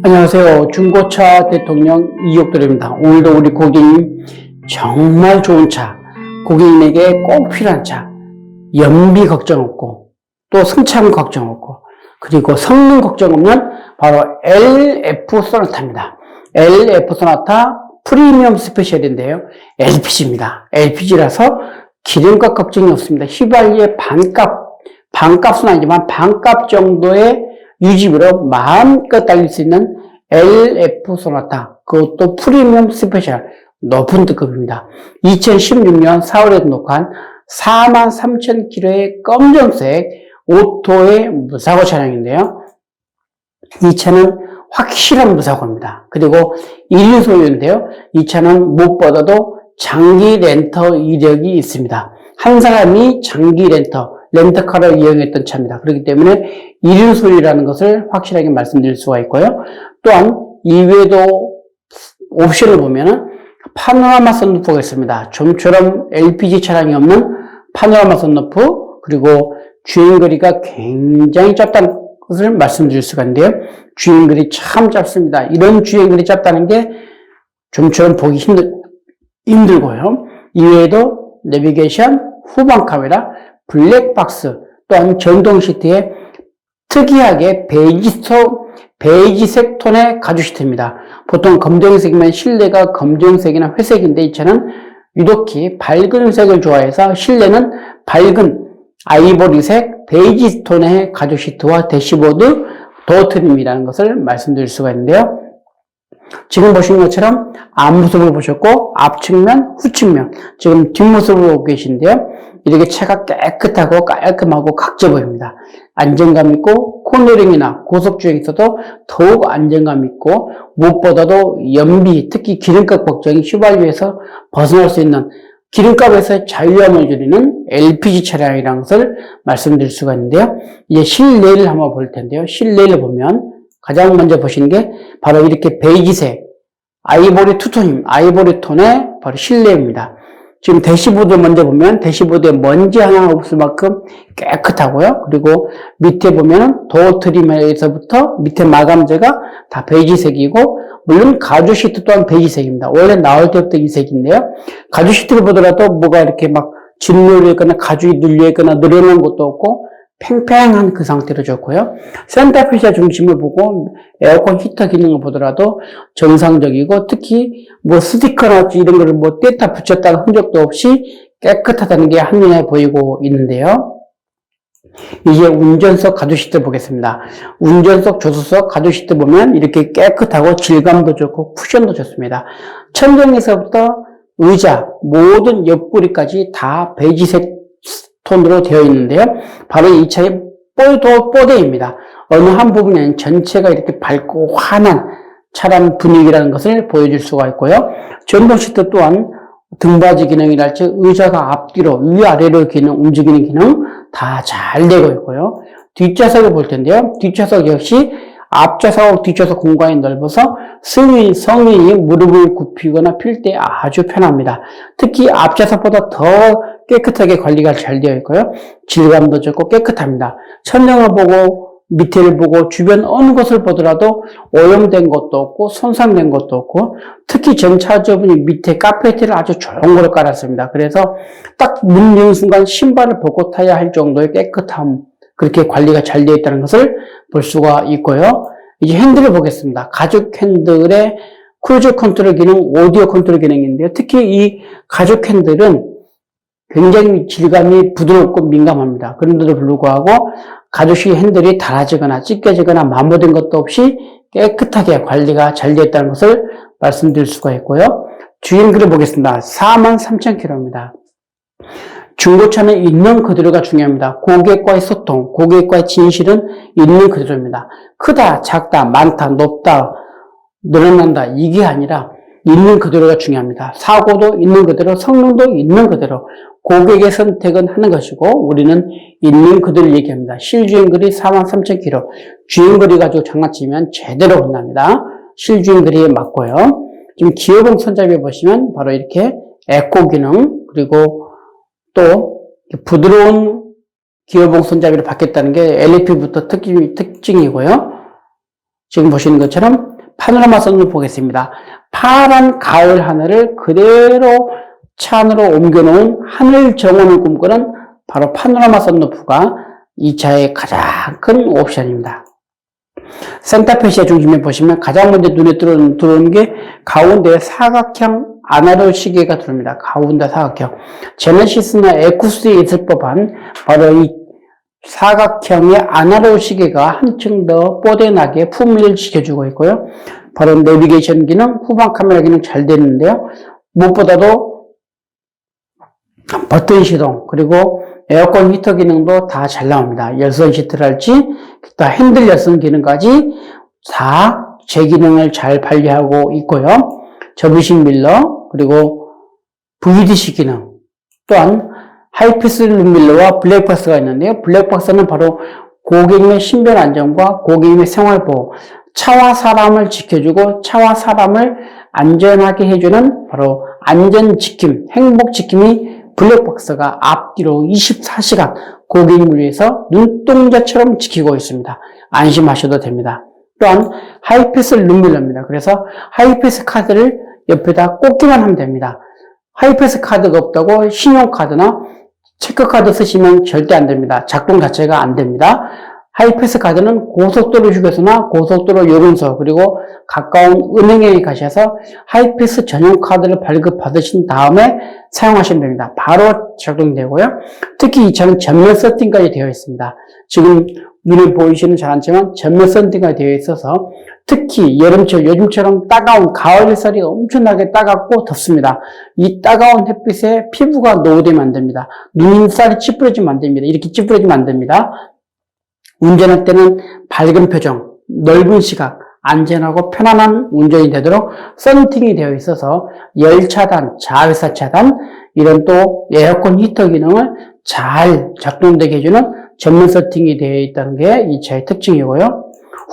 안녕하세요. 중고차 대통령 이옥돌입니다. 오늘도 우리 고객님 정말 좋은 차, 고객님에게 꼭 필요한 차, 연비 걱정 없고 또 승차감 걱정 없고 그리고 성능 걱정 없는 바로 LF 소나타입니다. LF 소나타 프리미엄 스페셜인데요. LPG입니다. LPG라서 기름값 걱정이 없습니다. 휘발유의 반값은 아니지만 반값 정도의 유지비로 마음껏 달릴 수 있는 LF 소나타, 그것도 프리미엄 스페셜 높은 등급입니다. 2016년 4월에 등록한 43,000km의 검정색 오토의 무사고 차량인데요. 이 차는 확실한 무사고입니다. 그리고 1륜 소유인데요. 이 차는 무엇보다도 장기 렌터 이력이 있습니다. 한 사람이 장기 렌터카를 이용했던 차입니다. 그렇기 때문에 1륜 소유라는 것을 확실하게 말씀드릴 수가 있고요. 또한 이외에도 옵션을 보면은 파노라마 선루프가 있습니다. 좀처럼 LPG 차량이 없는 파노라마 선루프, 그리고 주행거리가 굉장히 짧다는 것을 말씀드릴 수가 있는데요. 주행거리 참 짧습니다. 이런 주행거리 짧다는 게 좀처럼 보기 힘들고요. 이외에도 내비게이션, 후방 카메라, 블랙박스, 또한 전동 시트에 특이하게 베이지색 톤의 가죽 시트입니다. 보통 검정색이면 실내가 검정색이나 회색인데 이 차는 유독히 밝은 색을 좋아해서 실내는 밝은 아이보리색 베이지 톤의 가죽 시트와 대시보드 도어 트림이라는 것을 말씀드릴 수가 있는데요. 지금 보시는 것처럼 앞모습을 보셨고 앞측면, 후측면, 지금 뒷모습을 보고 계신데요. 이렇게 차가 깨끗하고 깔끔하고 각져 보입니다. 안정감 있고 코너링이나 고속주행에서도 더욱 안정감 있고 무엇보다도 연비, 특히 기름값 걱정이 휘발유에서 벗어날 수 있는 기름값에서 자유함을 줄이는 LPG 차량이라는 것을 말씀드릴 수가 있는데요. 이제 실내를 한번 볼 텐데요. 실내를 보면 가장 먼저 보시는 게 바로 이렇게 베이지색 아이보리 톤의 바로 실내입니다. 지금 대시보드 먼저 보면 대시보드에 먼지 하나 없을 만큼 깨끗하고요. 그리고 밑에 보면 도어 트림에서부터 밑에 마감재가 다 베이지색이고, 물론 가죽 시트 또한 베이지색입니다. 원래 나올 때부터 이 색인데요. 가죽 시트를 보더라도 뭐가 이렇게 막 짓눌려 있거나 가죽이 눌려 있거나 늘어난 것도 없고 팽팽한 그 상태로 좋고요. 센터페시아 중심을 보고 에어컨 히터 기능을 보더라도 정상적이고, 특히 뭐 스티커나 이런 거를 뭐 뗐다 붙였다는 흔적도 없이 깨끗하다는 게 한눈에 보이고 있는데요. 이제 운전석 가죽 시트 보겠습니다. 운전석 조수석 가죽 시트 보면 이렇게 깨끗하고 질감도 좋고 쿠션도 좋습니다. 천정에서부터 의자, 모든 옆구리까지 다 베이지색 톤으로 되어 있는데요. 바로 이 차의 뽀대입니다. 어느 한 부분에는 전체가 이렇게 밝고 환한 차량 분위기라는 것을 보여줄 수가 있고요. 전동 시트 또한 등받이 기능이랄지 의자가 앞뒤로 위아래로 움직이는 기능 다 잘 되고 있고요. 뒷좌석을 볼 텐데요. 뒷좌석 역시 앞좌석하고 뒷좌석 공간이 넓어서 성인이 무릎을 굽히거나 필 때 아주 편합니다. 특히 앞좌석보다 더 깨끗하게 관리가 잘 되어 있고요. 질감도 좋고 깨끗합니다. 천장을 보고 밑에를 보고 주변 어느 곳을 보더라도 오염된 것도 없고 손상된 것도 없고, 특히 전차주분이 밑에 카페트를 아주 좋은 걸 깔았습니다. 그래서 딱 문 여는 순간 신발을 벗고 타야 할 정도의 깨끗함, 그렇게 관리가 잘 되어 있다는 것을 볼 수가 있고요. 이제 핸들을 보겠습니다. 가죽 핸들의 크루즈 컨트롤 기능, 오디오 컨트롤 기능인데요. 특히 이 가죽 핸들은 굉장히 질감이 부드럽고 민감합니다. 그런데도 불구하고 가죽 핸들이 닳아지거나 찢겨지거나 마모된 것도 없이 깨끗하게 관리가 잘 되어 있다는 것을 말씀드릴 수가 있고요. 주행거리 보겠습니다. 43,000km입니다. 중고차는 있는 그대로가 중요합니다. 고객과의 소통, 고객과의 진실은 있는 그대로입니다. 크다, 작다, 많다, 높다, 늘어난다, 이게 아니라 있는 그대로가 중요합니다. 사고도 있는 그대로, 성능도 있는 그대로 고객의 선택은 하는 것이고, 우리는 있는 그대로 얘기합니다. 실주행거리 43,000km, 주행거리 가지고 장난치면 제대로 혼납니다. 실주행거리에 맞고요. 지금 기어봉 손잡이 보시면 바로 이렇게 에코 기능, 그리고 또 부드러운 기어봉 손잡이로 바뀌었다는 게 LP부터 특징이고요. 지금 보시는 것처럼 파노라마 선루프 보겠습니다. 파란 가을 하늘을 그대로 차 안으로 옮겨놓은 하늘 정원을 꿈꾸는 바로 파노라마 선루프가 이 차의 가장 큰 옵션입니다. 센터페시아 중심에 보시면 가장 먼저 눈에 들어오는 게 가운데 사각형 아날로그 시계가 들어옵니다. 가운데 사각형. 제네시스나 에쿠스에 있을 법한 바로 이 사각형의 아날로그 시계가 한층 더 뽀대나게 품위를 지켜주고 있고요. 바로 내비게이션 기능, 후방 카메라 기능 잘 되는데요. 무엇보다도 버튼 시동, 그리고 에어컨 히터 기능도 다 잘 나옵니다. 열선 시트랄지, 또 핸들 열선 기능까지 다 제 기능을 잘 발휘하고 있고요. 접이식 밀러, 그리고 VDC 기능, 또한 하이패스 룸밀러와 블랙박스가 있는데요. 블랙박스는 바로 고객님의 신변 안전과 고객님의 생활보호, 차와 사람을 지켜주고 차와 사람을 안전하게 해주는 바로 안전지킴, 행복지킴이 블랙박스가 앞뒤로 24시간 고객님을 위해서 눈동자처럼 지키고 있습니다. 안심하셔도 됩니다. 또한 하이패스 룸밀러입니다. 그래서 하이패스 카드를 옆에다 꽂기만 하면 됩니다. 하이패스 카드가 없다고 신용카드나 체크카드 쓰시면 절대 안 됩니다. 작동 자체가 안 됩니다. 하이패스 카드는 고속도로 휴게소나 고속도로 요금소 그리고 가까운 은행에 가셔서 하이패스 전용 카드를 발급받으신 다음에 사용하시면 됩니다. 바로 적용되고요. 특히 이 차는 전면 세팅까지 되어 있습니다. 지금 눈에 보이시는 잘 않지만 전면 세팅까지 되어 있어서 특히 여름철, 요즘처럼 따가운 가을 햇살이 엄청나게 따갑고 덥습니다. 이 따가운 햇빛에 피부가 노후되면 안 됩니다. 눈살이 찌푸려지면 안 됩니다. 이렇게 찌푸려지면 안 됩니다. 운전할 때는 밝은 표정, 넓은 시각, 안전하고 편안한 운전이 되도록 썬팅이 되어 있어서 열 차단, 자외선 차단, 이런 또 에어컨 히터 기능을 잘 작동되게 해주는 전면 세팅이 되어 있다는 게 이 차의 특징이고요.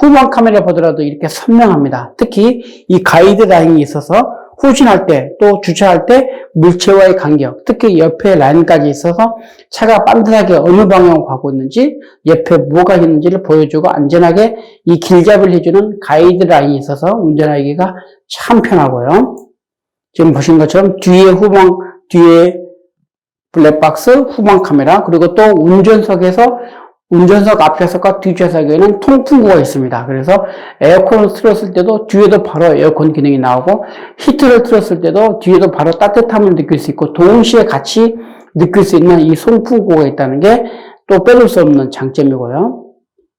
후방 카메라 보더라도 이렇게 선명합니다. 특히 이 가이드라인이 있어서 후진할 때 또 주차할 때 물체와의 간격, 특히 옆에 라인까지 있어서 차가 반듯하게 어느 방향으로 가고 있는지 옆에 뭐가 있는지를 보여주고 안전하게 이 길잡이를 해주는 가이드라인이 있어서 운전하기가 참 편하고요. 지금 보신 것처럼 뒤에 블랙박스, 후방 카메라, 그리고 또 운전석 앞좌석과 뒷좌석에는 통풍구가 있습니다. 그래서 에어컨을 틀었을 때도 뒤에도 바로 에어컨 기능이 나오고 히트를 틀었을 때도 뒤에도 바로 따뜻함을 느낄 수 있고 동시에 같이 느낄 수 있는 이 송풍구가 있다는 게 또 빼놓을 수 없는 장점이고요.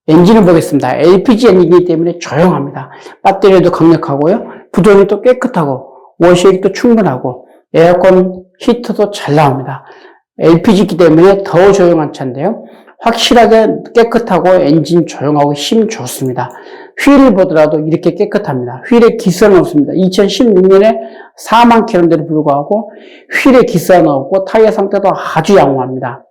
엔진을 보겠습니다. LPG 엔진이기 때문에 조용합니다. 배터리도 강력하고요. 부동이 또 깨끗하고 워셔액도 충분하고 에어컨 히터도 잘 나옵니다. LPG이기 때문에 더 조용한 차인데요. 확실하게 깨끗하고 엔진 조용하고 힘 좋습니다. 휠을 보더라도 이렇게 깨끗합니다. 휠에 기스는 없습니다. 2016년에 4만 킬로미터를 불구하고 휠에 기스는 없고 타이어 상태도 아주 양호합니다.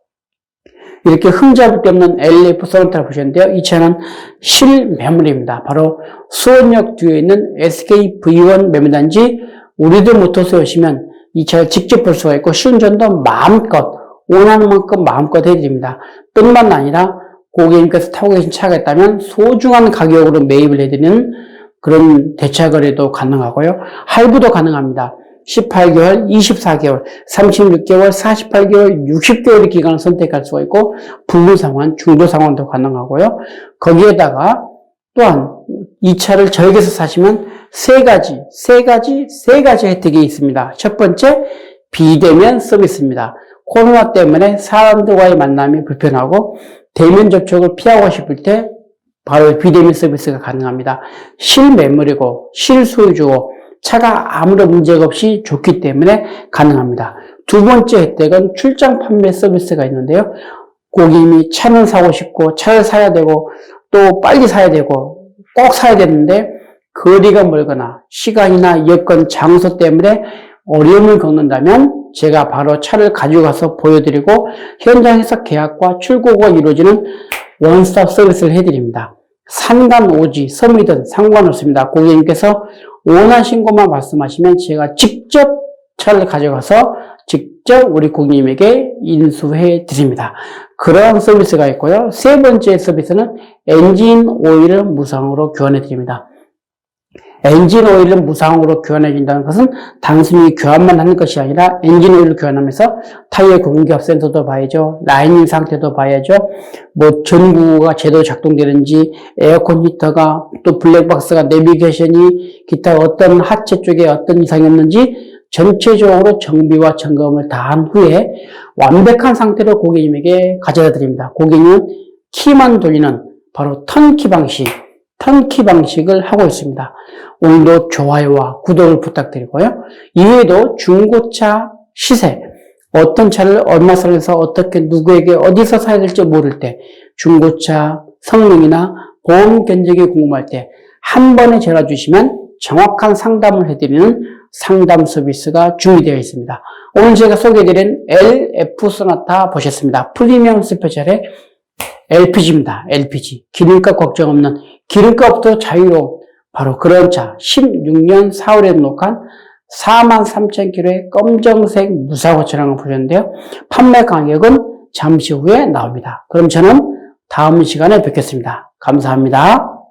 이렇게 흠잡을 데 없는 LF 소나타를 보셨는데요. 이 차는 실메모리입니다. 바로 수원역 뒤에 있는 SK V1 메모단지 우리들 모터스에 오시면 이 차를 직접 볼 수가 있고 시운전도 마음껏 원하는 만큼 마음껏 해드립니다. 뿐만 아니라 고객님께서 타고 계신 차가 있다면 소중한 가격으로 매입을 해드리는 그런 대차 거래도 가능하고요. 할부도 가능합니다. 18개월, 24개월, 36개월, 48개월, 60개월의 기간을 선택할 수가 있고 불구 상환, 중도 상환도 가능하고요. 거기에다가 또한 이 차를 저에게서 사시면 세 가지 혜택이 있습니다. 첫 번째, 비대면 서비스입니다. 코로나 때문에 사람들과의 만남이 불편하고 대면 접촉을 피하고 싶을 때 바로 비대면 서비스가 가능합니다. 실매물이고 실소유주고 차가 아무런 문제가 없이 좋기 때문에 가능합니다. 두 번째 혜택은 출장 판매 서비스가 있는데요. 고객님이 차는 사고 싶고 차를 사야 되고 또 빨리 사야 되고 꼭 사야 되는데 거리가 멀거나 시간이나 여건, 장소 때문에 어려움을 겪는다면 제가 바로 차를 가져가서 보여드리고 현장에서 계약과 출고가 이루어지는 원스톱 서비스를 해드립니다. 산간, 오지, 섬이든 상관없습니다. 고객님께서 원하신 것만 말씀하시면 제가 직접 차를 가져가서 직접 우리 고객님에게 인수해 드립니다. 그러한 서비스가 있고요. 세 번째 서비스는 엔진 오일을 무상으로 교환해 드립니다. 엔진 오일은 무상으로 교환해준다는 것은 단순히 교환만 하는 것이 아니라 엔진 오일을 교환하면서 타이어 공기압 센서도 봐야죠. 라이닝 상태도 봐야죠. 뭐 전구가 제대로 작동되는지, 에어컨 히터가, 또 블랙박스가 내비게이션이 기타 어떤 하체 쪽에 어떤 이상이 없는지 전체적으로 정비와 점검을 다 한 후에 완벽한 상태로 고객님에게 가져다 드립니다. 고객님은 키만 돌리는 바로 턴키 방식을 하고 있습니다. 오늘도 좋아요와 구독을 부탁드리고요. 이외에도 중고차 시세, 어떤 차를 얼마 선에서 어떻게 누구에게 어디서 사야 될지 모를 때, 중고차 성능이나 보험 견적이 궁금할 때 한 번에 전화 주시면 정확한 상담을 해드리는 상담 서비스가 준비되어 있습니다. 오늘 제가 소개해드린 LF 소나타 보셨습니다. 프리미엄 스페셜의 LPG입니다. LPG. 기름값 걱정 없는, 기름값부터 자유로운 바로 그런 차. 16년 4월에 등록한 43,000km의 검정색 무사고 차량을 보셨는데요. 판매 가격은 잠시 후에 나옵니다. 그럼 저는 다음 시간에 뵙겠습니다. 감사합니다.